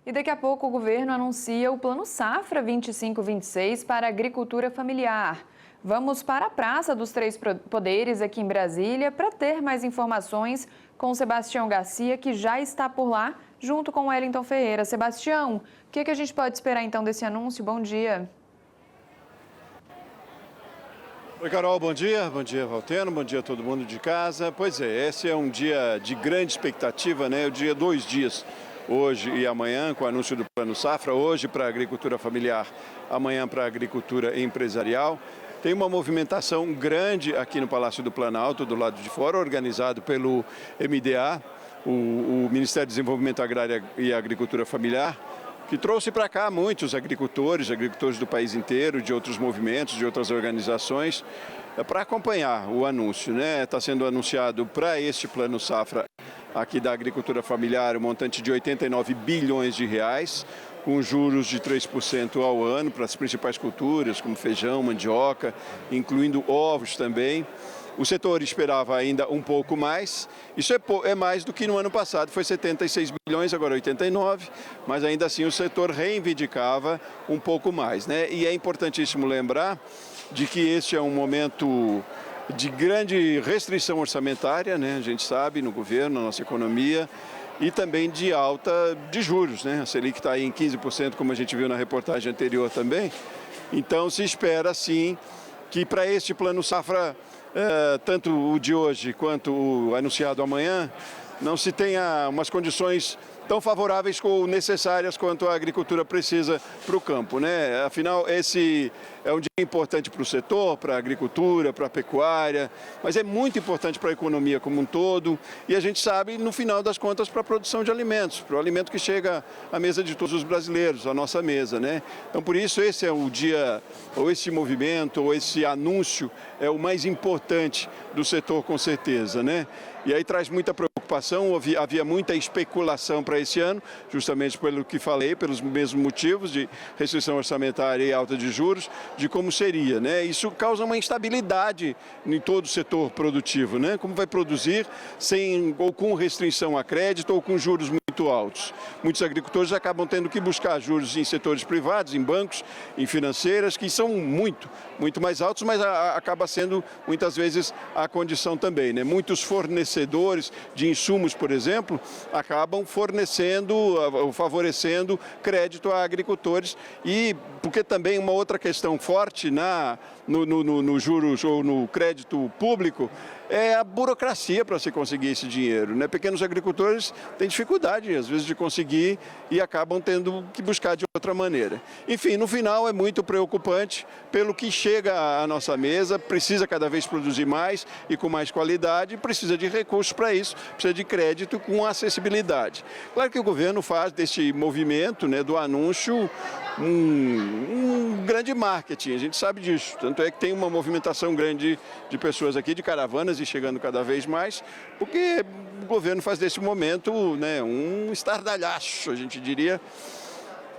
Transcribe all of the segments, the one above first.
E daqui a pouco o governo anuncia o Plano Safra 25-26 para a agricultura familiar. Vamos para a Praça dos Três Poderes aqui em Brasília para ter mais informações com o Sebastião Garcia, que já está por lá, junto com o Wellington Ferreira. Sebastião, o que a gente pode esperar então desse anúncio? Bom dia. Oi, Carol, bom dia. Bom dia, Valteno. Bom dia a todo mundo de casa. Pois é, esse é um dia de grande expectativa, né? O dia 2 dias, hoje e amanhã, com o anúncio do Plano Safra, hoje para a agricultura familiar, amanhã para a agricultura empresarial. Tem uma movimentação grande aqui no Palácio do Planalto, do lado de fora, organizado pelo MDA, o Ministério do Desenvolvimento Agrário e Agricultura Familiar, que trouxe para cá muitos agricultores do país inteiro, de outros movimentos, de outras organizações, para acompanhar o anúncio, né? Está sendo anunciado para este Plano Safra aqui da agricultura familiar um montante de 89 bilhões de reais, com juros de 3% ao ano para as principais culturas, como feijão, mandioca, incluindo ovos também. O setor esperava ainda um pouco mais, isso é mais do que no ano passado, foi 76 bilhões, agora 89, mas ainda assim o setor reivindicava um pouco mais, né? E é importantíssimo lembrar de que este é um momento de grande restrição orçamentária, né? A gente sabe, no governo, na nossa economia, e também de alta de juros, né? A Selic está aí em 15%, como a gente viu na reportagem anterior também. Então se espera sim que para este Plano Safra, tanto o de hoje quanto o anunciado amanhã, não se tenha umas condições tão favoráveis ou necessárias quanto a agricultura precisa para o campo, né? Afinal, esse é um dia importante para o setor, para a agricultura, para a pecuária, mas é muito importante para a economia como um todo e a gente sabe, no final das contas, para a produção de alimentos, para o alimento que chega à mesa de todos os brasileiros, à nossa mesa, né? Então, por isso, esse é o dia, ou esse movimento, ou esse anúncio é o mais importante do setor, com certeza, né? E aí traz muita preocupação, havia muita especulação para esse ano, justamente pelo que falei, pelos mesmos motivos de restrição orçamentária e alta de juros, de como seria, né? Isso causa uma instabilidade em todo o setor produtivo, né? Como vai produzir sem ou com restrição a crédito ou com juros muito altos. Muitos agricultores acabam tendo que buscar juros em setores privados, em bancos, em financeiras, que são muito mais altos, mas acaba sendo muitas vezes a condição também, né? Muitos fornecedores de insumos, por exemplo, acabam favorecendo crédito a agricultores e porque também uma outra questão forte no juros ou no crédito público é a burocracia para se conseguir esse dinheiro, né? Pequenos agricultores têm dificuldade, às vezes, de conseguir e acabam tendo que buscar de outra maneira. Enfim, no final é muito preocupante pelo que chega à nossa mesa, precisa cada vez produzir mais e com mais qualidade, precisa de recursos para isso, precisa de crédito com acessibilidade. Claro que o governo faz deste movimento, né, do anúncio, um grande marketing, a gente sabe disso. Tanto é que tem uma movimentação grande de pessoas aqui, de caravanas, e chegando cada vez mais, porque o governo faz desse momento, né, um estardalhaço, a gente diria.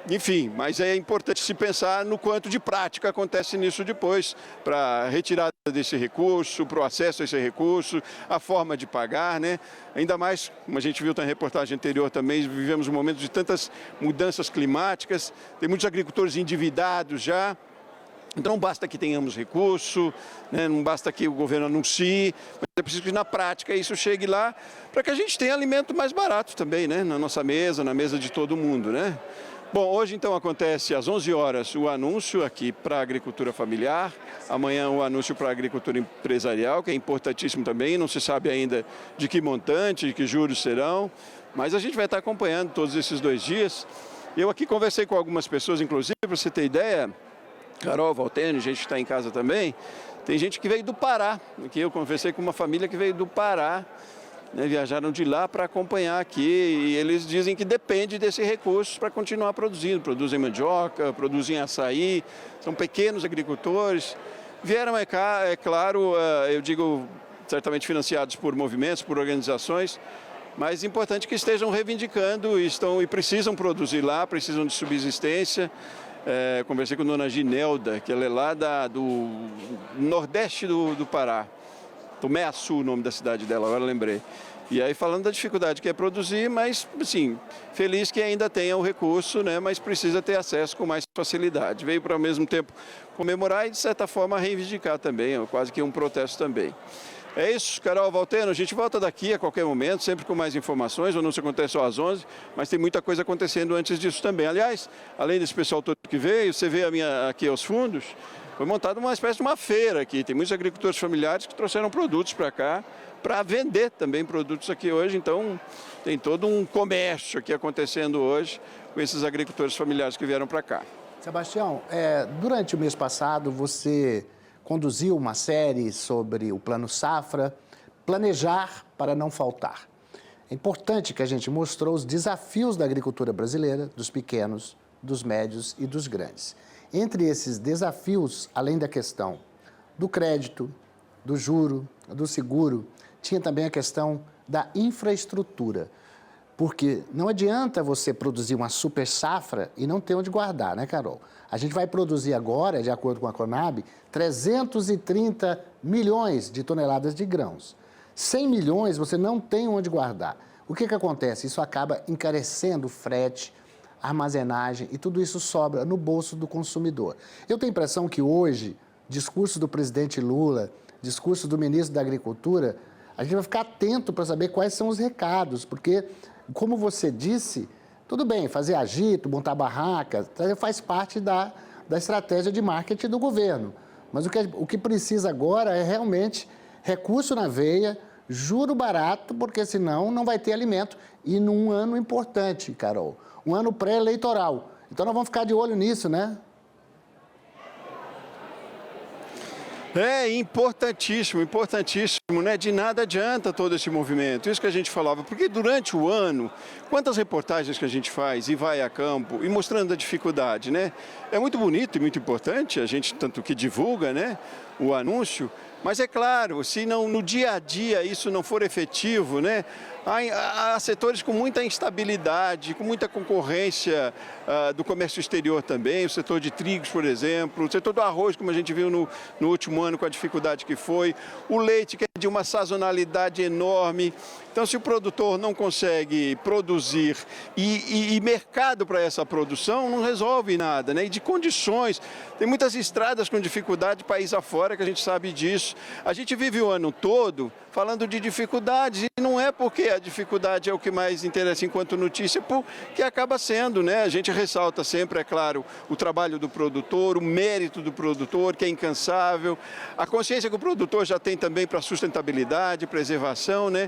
Enfim, mas é importante se pensar no quanto de prática acontece nisso depois, para a retirada desse recurso, para o acesso a esse recurso, a forma de pagar, né? Ainda mais, como a gente viu na reportagem anterior também, vivemos um momento de tantas mudanças climáticas, tem muitos agricultores endividados já. Então não basta que tenhamos recurso, né? Não basta que o governo anuncie, mas é preciso que na prática isso chegue lá para que a gente tenha alimento mais barato também, né? Na nossa mesa, na mesa de todo mundo, né? Bom, hoje então acontece às 11 horas o anúncio aqui para a agricultura familiar, amanhã o anúncio para a agricultura empresarial, que é importantíssimo também, não se sabe ainda de que montante, de que juros serão, mas a gente vai estar acompanhando todos esses 2 dias. Eu aqui conversei com algumas pessoas, inclusive, para você ter ideia, Carol, Valteno, gente que está em casa também, tem gente que veio do Pará, aqui eu conversei com uma família que veio do Pará, né, viajaram de lá para acompanhar aqui e eles dizem que depende desse recurso para continuar produzindo. Produzem mandioca, produzem açaí, são pequenos agricultores. Vieram cá, é claro, eu digo, certamente financiados por movimentos, por organizações, mas é importante que estejam reivindicando e precisam produzir lá, precisam de subsistência. Conversei com a dona Ginelda, que ela é lá do nordeste do Pará. Tomé-Açu, o nome da cidade dela, agora lembrei. E aí falando da dificuldade que é produzir, mas, assim, feliz que ainda tenha o recurso, né, mas precisa ter acesso com mais facilidade. Veio para ao mesmo tempo comemorar e, de certa forma, reivindicar também, quase que um protesto também. É isso, Carol, Valteno, a gente volta daqui a qualquer momento, sempre com mais informações. O anúncio acontece só às 11, mas tem muita coisa acontecendo antes disso também. Aliás, além desse pessoal todo que veio, você vê aqui aos fundos, foi montada uma espécie de uma feira aqui. Tem muitos agricultores familiares que trouxeram produtos para cá, para vender também produtos aqui hoje. Então, tem todo um comércio aqui acontecendo hoje com esses agricultores familiares que vieram para cá. Sebastião, durante o mês passado você conduziu uma série sobre o Plano Safra, Planejar para não faltar. É importante que a gente mostrou os desafios da agricultura brasileira, dos pequenos, dos médios e dos grandes. Entre esses desafios, além da questão do crédito, do juro, do seguro, tinha também a questão da infraestrutura. Porque não adianta você produzir uma super safra e não ter onde guardar, né, Carol? A gente vai produzir agora, de acordo com a Conab, 330 milhões de toneladas de grãos. 100 milhões você não tem onde guardar. O que acontece? Isso acaba encarecendo o frete, armazenagem e tudo isso sobra no bolso do consumidor. Eu tenho a impressão que hoje, discurso do presidente Lula, discurso do ministro da Agricultura, a gente vai ficar atento para saber quais são os recados, porque, como você disse, tudo bem, fazer agito, montar barracas, faz parte da estratégia de marketing do governo. Mas o que precisa agora é realmente recurso na veia, juro barato, porque senão não vai ter alimento. E num ano importante, Carol, um ano pré-eleitoral. Então nós vamos ficar de olho nisso, né? É importantíssimo, importantíssimo, né? De nada adianta todo esse movimento, isso que a gente falava, porque durante o ano, quantas reportagens que a gente faz e vai a campo e mostrando a dificuldade, né? É muito bonito e muito importante, a gente tanto que divulga, né, o anúncio, mas é claro, se não, no dia a dia isso não for efetivo, né, há setores com muita instabilidade, com muita concorrência do comércio exterior também, o setor de trigos, por exemplo, o setor do arroz, como a gente viu no último ano com a dificuldade que foi, o leite, que é de uma sazonalidade enorme. Então, se o produtor não consegue produzir e mercado para essa produção, não resolve nada, né? E de condições, tem muitas estradas com dificuldade país afora, que a gente sabe disso. A gente vive o ano todo falando de dificuldades, e não é porque a dificuldade é o que mais interessa enquanto notícia, porque acaba sendo, né? A gente ressalta sempre, é claro, o trabalho do produtor, o mérito do produtor, que é incansável, a consciência que o produtor já tem também para sustentabilidade, preservação, né?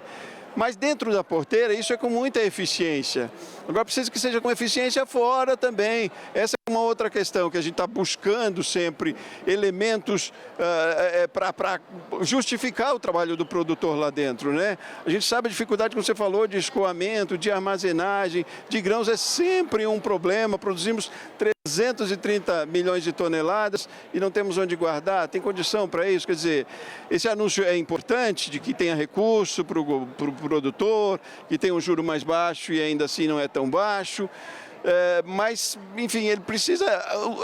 Mas dentro da porteira, isso é com muita eficiência. Agora precisa que seja com eficiência fora também. Essa é uma outra questão, que a gente está buscando sempre elementos para justificar o trabalho do produtor lá dentro, né? A gente sabe a dificuldade, como você falou, de escoamento, de armazenagem, de grãos, é sempre um problema. Produzimos 330 milhões de toneladas e não temos onde guardar. Tem condição para isso? Quer dizer, esse anúncio é importante, de que tenha recurso para o produtor, que tenha um juro mais baixo e ainda assim não é tão baixo. Mas, enfim, ele precisa,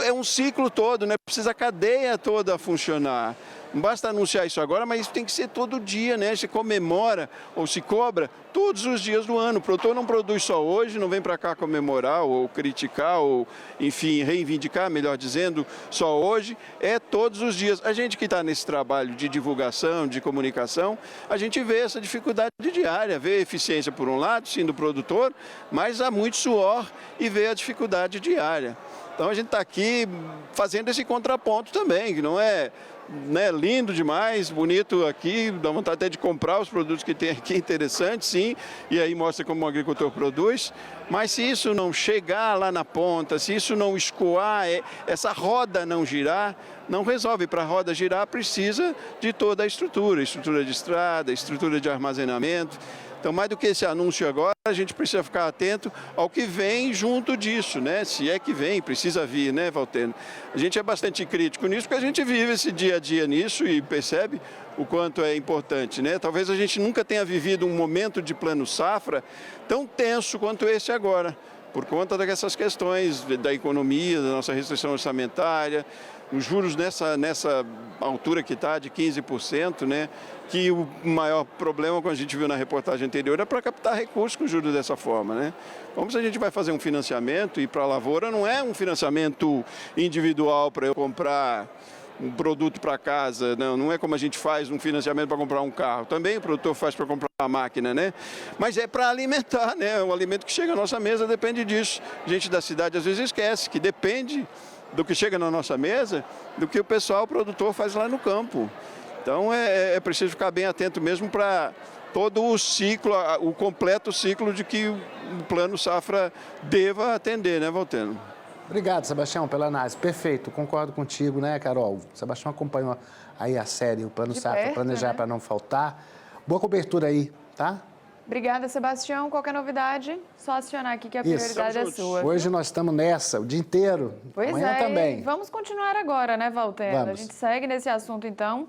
é um ciclo todo, né? Precisa a cadeia toda funcionar. Não basta anunciar isso agora, mas isso tem que ser todo dia, né? Se comemora ou se cobra todos os dias do ano. O produtor não produz só hoje, não vem para cá comemorar ou criticar ou, enfim, reivindicar, melhor dizendo, só hoje. É todos os dias. A gente que está nesse trabalho de divulgação, de comunicação, a gente vê essa dificuldade diária, vê a eficiência por um lado, sim, do produtor, mas há muito suor e vê a dificuldade diária. Então a gente está aqui fazendo esse contraponto também, que não é, né, lindo demais, bonito aqui, dá vontade até de comprar os produtos que tem aqui, interessante, sim, e aí mostra como o agricultor produz, mas se isso não chegar lá na ponta, se isso não escoar, essa roda não girar, não resolve. Para a roda girar precisa de toda a estrutura de estrada, estrutura de armazenamento. Então, mais do que esse anúncio agora, a gente precisa ficar atento ao que vem junto disso, né? Se é que vem, precisa vir, né, Valteno? A gente é bastante crítico nisso, porque a gente vive esse dia a dia nisso e percebe o quanto é importante, né? Talvez a gente nunca tenha vivido um momento de plano safra tão tenso quanto esse agora. por conta dessas questões da economia, da nossa restrição orçamentária, os juros nessa altura que está, de 15%, né? Que o maior problema, como a gente viu na reportagem anterior, é para captar recursos com juros dessa forma, né? Como se a gente vai fazer um financiamento e para a lavoura não é um financiamento individual para eu comprar um produto para casa, não é como a gente faz um financiamento para comprar um carro. Também o produtor faz para comprar uma máquina, né? Mas é para alimentar, né? O alimento que chega à nossa mesa depende disso. A gente da cidade às vezes esquece que depende do que chega na nossa mesa, do que o pessoal, o produtor, faz lá no campo. Então é preciso ficar bem atento mesmo para todo o ciclo, o completo ciclo de que o Plano Safra deva atender, né, Valteno? Obrigado, Sebastião, pela análise. Perfeito, concordo contigo, né, Carol? O Sebastião acompanhou aí a série, o Plano Safra, perto, planejar né? para não faltar. Boa cobertura aí, tá? Obrigada, Sebastião. Qualquer novidade, só acionar aqui que a prioridade é Estamos sua. Hoje nós estamos nessa, o dia inteiro. Pois Amanhã é, também. e vamos continuar agora, né, Valtero? A Vamos. gente segue nesse assunto, então.